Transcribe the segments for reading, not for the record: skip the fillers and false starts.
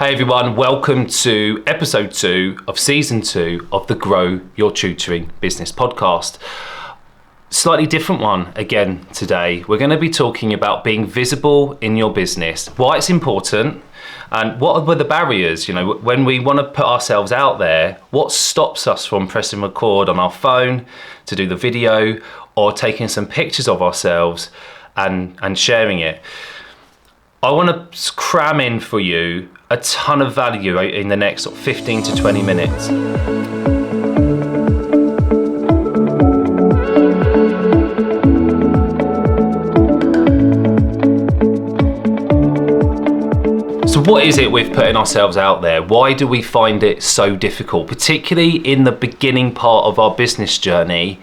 Hey everyone, welcome to episode 2 of season 2 of the Grow Your Tutoring Business podcast. Slightly different one again today. We're going to be talking about being visible in your business, why it's important, and what were the barriers, when we want to put ourselves out there, what stops us from pressing record on our phone to do the video or taking some pictures of ourselves and sharing it. I want to cram in for you a ton of value in the next 15 to 20 minutes. So what is it with putting ourselves out there? Why do we find it so difficult? Particularly in the beginning part of our business journey,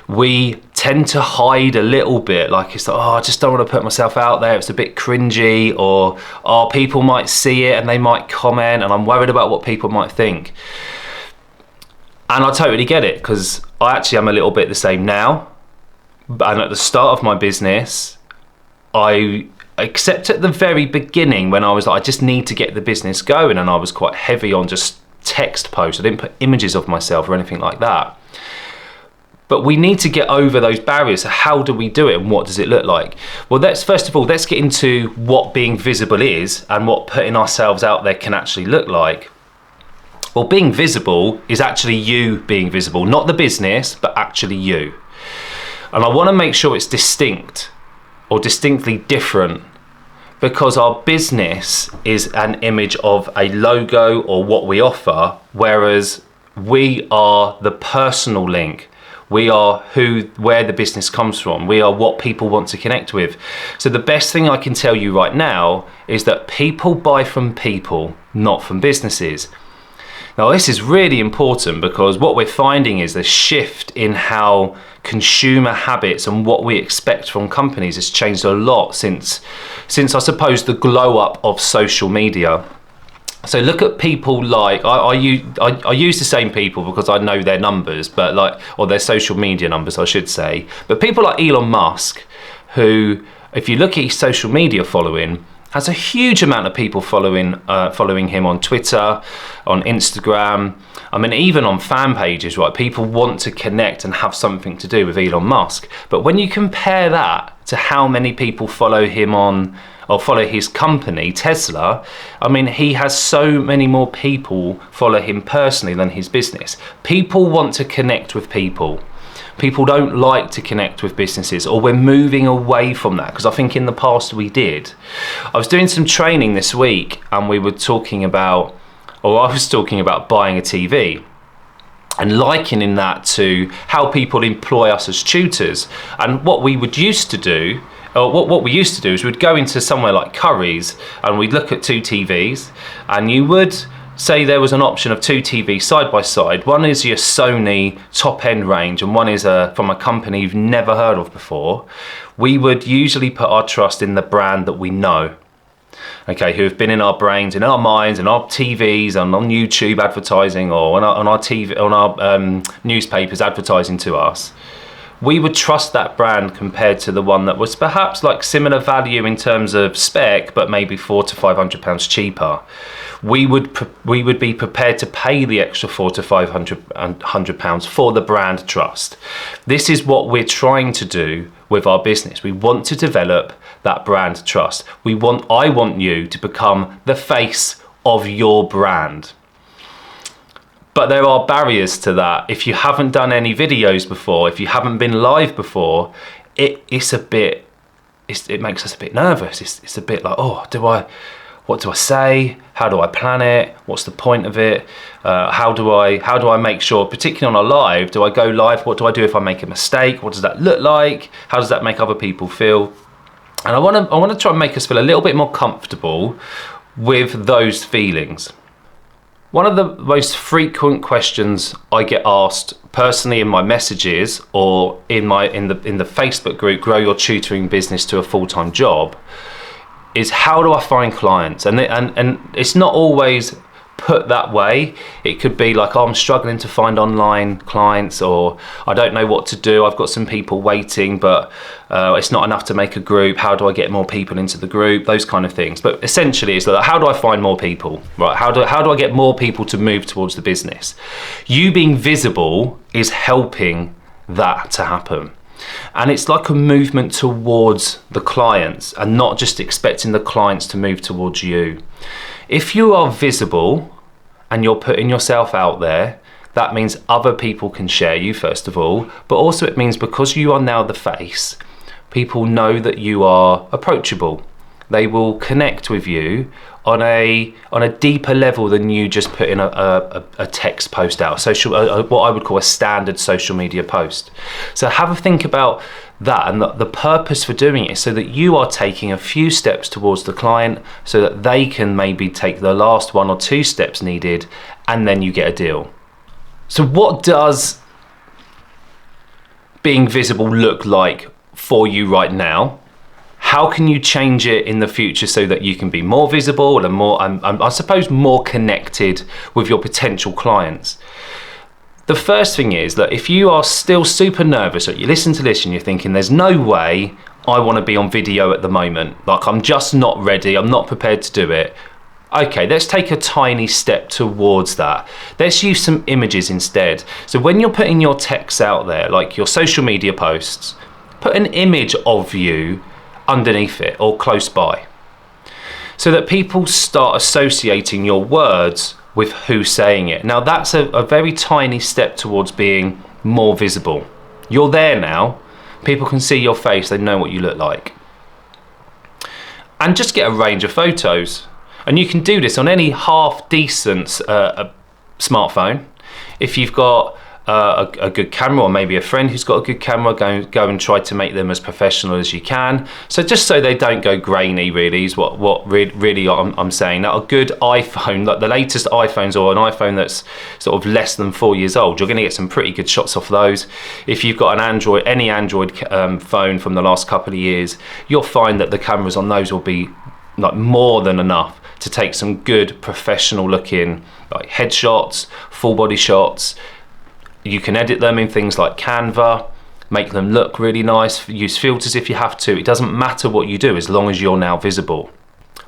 we tend to hide a little bit, like it's like, I just don't want to put myself out there, it's a bit cringy, or people might see it and they might comment and I'm worried about what people might think. And I totally get it, because I actually am a little bit the same now. And at the start of my business, except at the very beginning when I was like, I just need to get the business going, and I was quite heavy on just text posts. I didn't put images of myself or anything like that. But we need to get over those barriers. So how do we do it and what does it look like? Well, first of all, let's get into what being visible is and what putting ourselves out there can actually look like. Well, being visible is actually you being visible, not the business, but actually you. And I want to make sure it's distinct or distinctly different, because our business is an image of a logo or what we offer, whereas we are the personal link. We are where the business comes from. We are what people want to connect with. So the best thing I can tell you right now is that people buy from people, not from businesses. Now this is really important, because what we're finding is the shift in how consumer habits and what we expect from companies has changed a lot since I suppose the glow up of social media. So look at people like, I use the same people because I know their numbers, or their social media numbers, I should say. But people like Elon Musk, who, if you look at his social media following, has a huge amount of people following him on Twitter, on Instagram. I mean, even on fan pages, right? People want to connect and have something to do with Elon Musk. But when you compare that to how many people follow him or follow his company, Tesla, I mean, he has so many more people follow him personally than his business. People want to connect with people. People don't like to connect with businesses, or we're moving away from that, because I think in the past we did. I was doing some training this week and I was talking about buying a TV and likening that to how people employ us as tutors. And what we used to do is we'd go into somewhere like Curry's and we'd look at 2 TVs, and you would say there was an option of 2 TVs side by side. One is your Sony top end range and one is from a company you've never heard of before. We would usually put our trust in the brand that we know, okay, who have been in our brains, in our minds, in our TVs, and on YouTube advertising, or on our newspapers advertising to us. We would trust that brand compared to the one that was perhaps like similar value in terms of spec, but maybe £400 to £500 cheaper. We would be prepared to pay the extra £400 to £500 for the brand trust. This is what we're trying to do with our business. We want to develop that brand trust. I want you to become the face of your brand. But there are barriers to that. If you haven't done any videos before, if you haven't been live before, it makes us a bit nervous. It's a bit like, what do I say? How do I plan it? What's the point of it? How do I make sure, particularly on a live, do I go live? What do I do if I make a mistake? What does that look like? How does that make other people feel? And I want to try and make us feel a little bit more comfortable with those feelings. One of the most frequent questions I get asked personally in my messages or in the Facebook group, Grow Your Tutoring Business to a Full-Time Job, is how do I find clients? And it's not always put that way. It could be like, oh, I'm struggling to find online clients, or I don't know what to do. I've got some people waiting, but it's not enough to make a group. How do I get more people into the group? Those kind of things. But essentially, it's like, how do I find more people? Right? How do I get more people to move towards the business? You being visible is helping that to happen. And it's like a movement towards the clients and not just expecting the clients to move towards you. If you are visible and you're putting yourself out there, that means other people can share you, first of all, but also it means because you are now the face, people know that you are approachable. They will connect with you on a deeper level than you just putting a text post out, what I would call a standard social media post. So have a think about that, and the purpose for doing it is so that you are taking a few steps towards the client so that they can maybe take the last 1 or 2 steps needed, and then you get a deal. So what does being visible look like for you right now? How can you change it in the future so that you can be more visible and more, I suppose, more connected with your potential clients? The first thing is that if you are still super nervous, or you listen to this and you're thinking, there's no way I want to be on video at the moment, like I'm just not ready, I'm not prepared to do it. Okay, let's take a tiny step towards that. Let's use some images instead. So when you're putting your texts out there, like your social media posts, put an image of you underneath it or close by, so that people start associating your words with who's saying it. Now that's a very tiny step towards being more visible. You're there now, people can see your face, they know what you look like. And just get a range of photos. And you can do this on any half decent smartphone. If you've got a good camera, or maybe a friend who's got a good camera, go and try to make them as professional as you can. So just so they don't go grainy, really, is what really I'm saying. Now a good iPhone, like the latest iPhones, or an iPhone that's sort of less than 4 years old, you're going to get some pretty good shots off those. If you've got an Android, any Android phone from the last couple of years, you'll find that the cameras on those will be like more than enough to take some good professional looking like headshots, full body shots. You can edit them in things like Canva, make them look really nice, use filters if you have to. It doesn't matter what you do as long as you're now visible.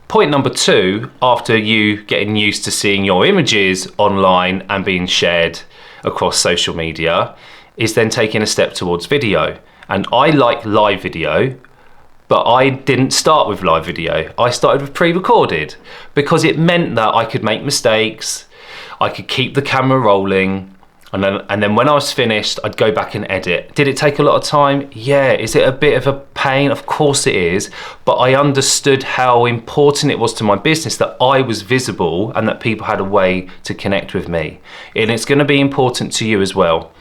Point number 2, after you getting used to seeing your images online and being shared across social media, is then taking a step towards video. And I like live video, but I didn't start with live video. I started with pre-recorded because it meant that I could make mistakes, I could keep the camera rolling, and then when I was finished, I'd go back and edit. Did it take a lot of time? Yeah. Is it a bit of a pain? Of course it is. But I understood how important it was to my business that I was visible and that people had a way to connect with me. And it's going to be important to you as well.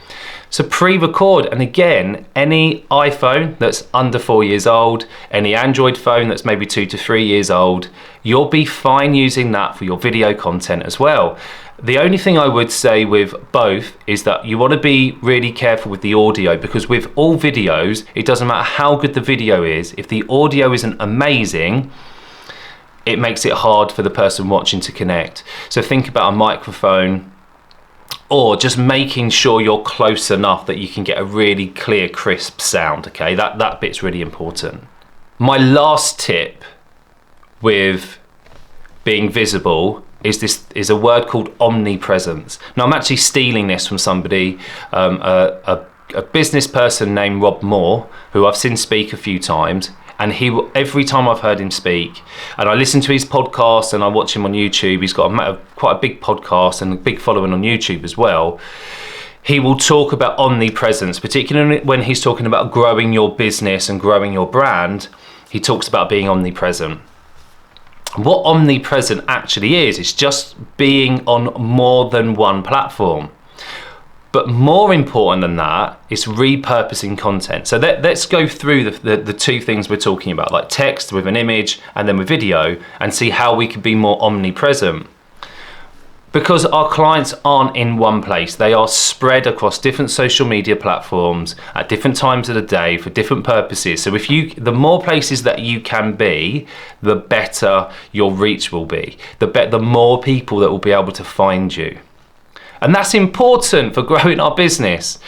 So pre-record, and again, any iPhone that's under 4 years old, any Android phone that's maybe 2 to 3 years old, you'll be fine using that for your video content as well. The only thing I would say with both is that you want to be really careful with the audio, because with all videos, it doesn't matter how good the video is, if the audio isn't amazing, it makes it hard for the person watching to connect. So think about a microphone, or just making sure you're close enough that you can get a really clear, crisp sound, okay? That bit's really important. My last tip with being visible is a word called omnipresence. Now I'm actually stealing this from somebody, a business person named Rob Moore, who I've seen speak a few times. And every time I've heard him speak, and I listen to his podcast and I watch him on YouTube, he's got quite a big podcast and a big following on YouTube as well. He will talk about omnipresence, particularly when he's talking about growing your business and growing your brand. He talks about being omnipresent. What omnipresent actually is just being on more than one platform. But more important than that is repurposing content. So let's go through the two things we're talking about, like text with an image and then with video, and see how we can be more omnipresent. Because our clients aren't in one place. They are spread across different social media platforms at different times of the day for different purposes. So the more places that you can be, the better your reach will be. The more people that will be able to find you. And that's important for growing our business.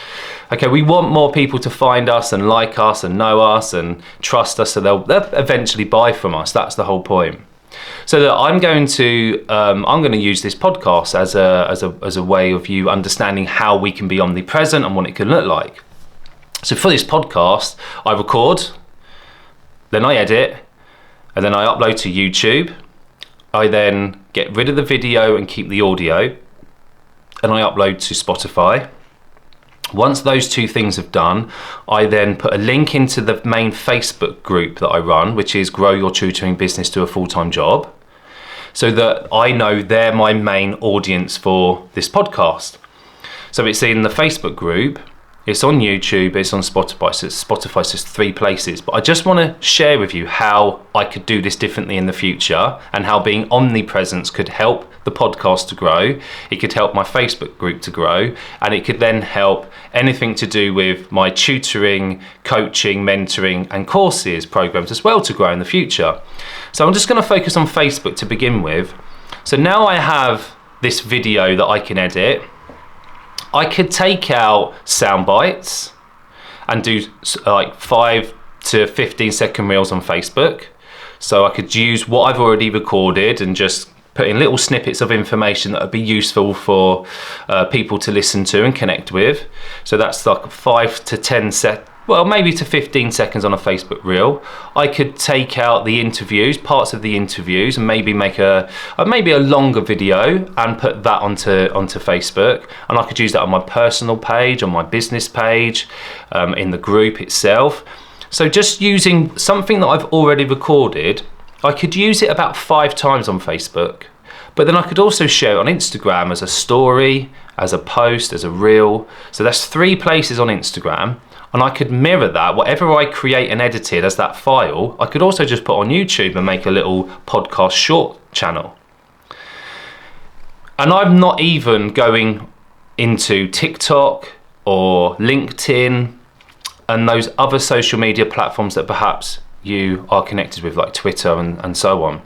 Okay, we want more people to find us and like us and know us and trust us, so they'll eventually buy from us. That's the whole point. So that I'm going to use this podcast as a way of you understanding how we can be omnipresent and what it can look like. So for this podcast, I record, then I edit, and then I upload to YouTube. I then get rid of the video and keep the audio, and I upload to Spotify. Once those two things have done, I then put a link into the main Facebook group that I run, which is Grow Your Tutoring Business to a Full-Time Job, so that I know they're my main audience for this podcast. So it's in the Facebook group, it's on YouTube, it's on Spotify. So Spotify's just 3 places. But I just want to share with you how I could do this differently in the future, and how being omnipresence could help the podcast to grow. It could help my Facebook group to grow, and it could then help anything to do with my tutoring, coaching, mentoring and courses programs as well to grow in the future. So I'm just going to focus on Facebook to begin with. So now I have this video that I can edit. I could take out sound bites and do like 5 to 15 second reels on Facebook. So I could use what I've already recorded and just put in little snippets of information that would be useful for people to listen to and connect with. So that's like 5 to 10 maybe to 15 seconds on a Facebook reel. I could take out the interviews, parts of the interviews, and maybe make a longer video and put that onto Facebook. And I could use that on my personal page, on my business page, in the group itself. So just using something that I've already recorded, I could use it about 5 times on Facebook. But then I could also share it on Instagram as a story, as a post, as a reel. So that's 3 places on Instagram. And I could mirror that, whatever I create and edited as that file, I could also just put on YouTube and make a little podcast short channel. And I'm not even going into TikTok or LinkedIn and those other social media platforms that perhaps you are connected with, like Twitter and so on.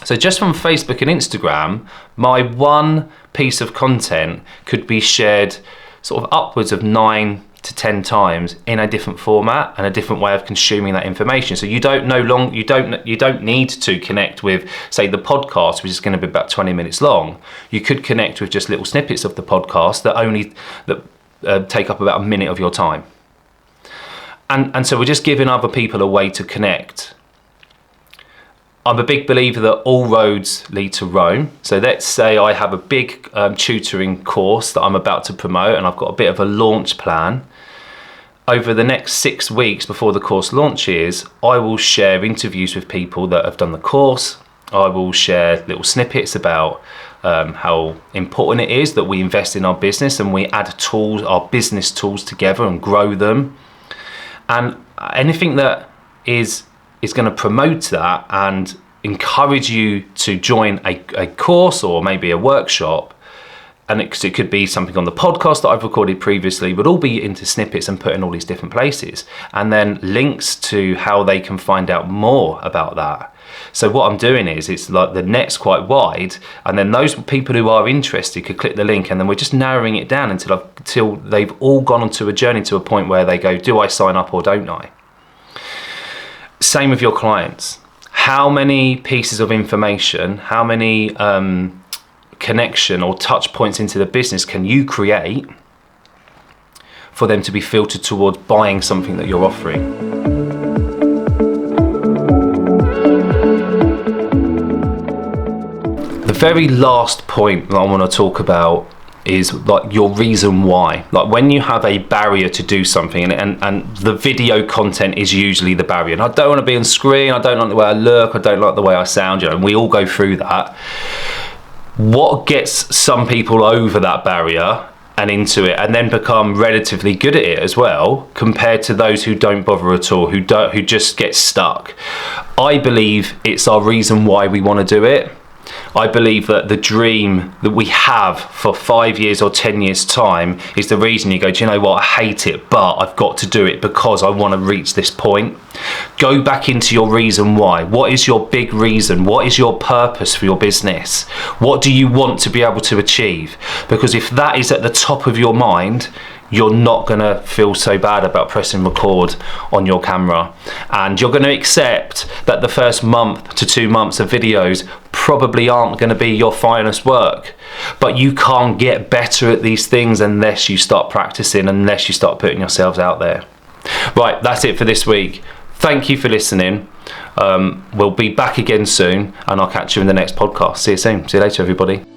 So just from Facebook and Instagram, my one piece of content could be shared sort of upwards of 9 to 10 times in a different format and a different way of consuming that information. So you don't need to connect with, say, the podcast, which is going to be about 20 minutes long. You could connect with just little snippets of the podcast that take up about a minute of your time. And so we're just giving other people a way to connect. I'm a big believer that all roads lead to Rome. So let's say I have a big tutoring course that I'm about to promote, and I've got a bit of a launch plan. Over the next 6 weeks before the course launches, I will share interviews with people that have done the course. I will share little snippets about how important it is that we invest in our business and we add tools, our business tools together, and grow them. And anything that is going to promote that and encourage you to join a course or maybe a workshop, and it could be something on the podcast that I've recorded previously, but all be into snippets and put in all these different places, and then links to how they can find out more about that. So what I'm doing is, it's like the net's quite wide, and then those people who are interested could click the link, and then we're just narrowing it down until they've all gone onto a journey to a point where they go, do I sign up or don't I? Same with your clients. How many pieces of information, how many connection or touch points into the business can you create for them to be filtered towards buying something that you're offering? The very last point that I want to talk about is like your reason why. Like when you have a barrier to do something, and the video content is usually the barrier. And I don't want to be on screen, I don't like the way I look, I don't like the way I sound, and we all go through that. What gets some people over that barrier and into it, and then become relatively good at it as well, compared to those who don't bother at all, who just get stuck? I believe it's our reason why we want to do it. I believe that the dream that we have for 5 years or 10 years time is the reason you go, do you know what, I hate it, but I've got to do it because I want to reach this point. Go back into your reason why. What is your big reason? What is your purpose for your business? What do you want to be able to achieve? Because if that is at the top of your mind, you're not going to feel so bad about pressing record on your camera, and you're going to accept that the first month to 2 months of videos probably aren't going to be your finest work, but you can't get better at these things unless you start practicing, unless you start putting yourselves out there. Right, that's it for this week. Thank you for listening. We'll be back again soon, and I'll catch you in the next podcast. See you soon. See you later, everybody.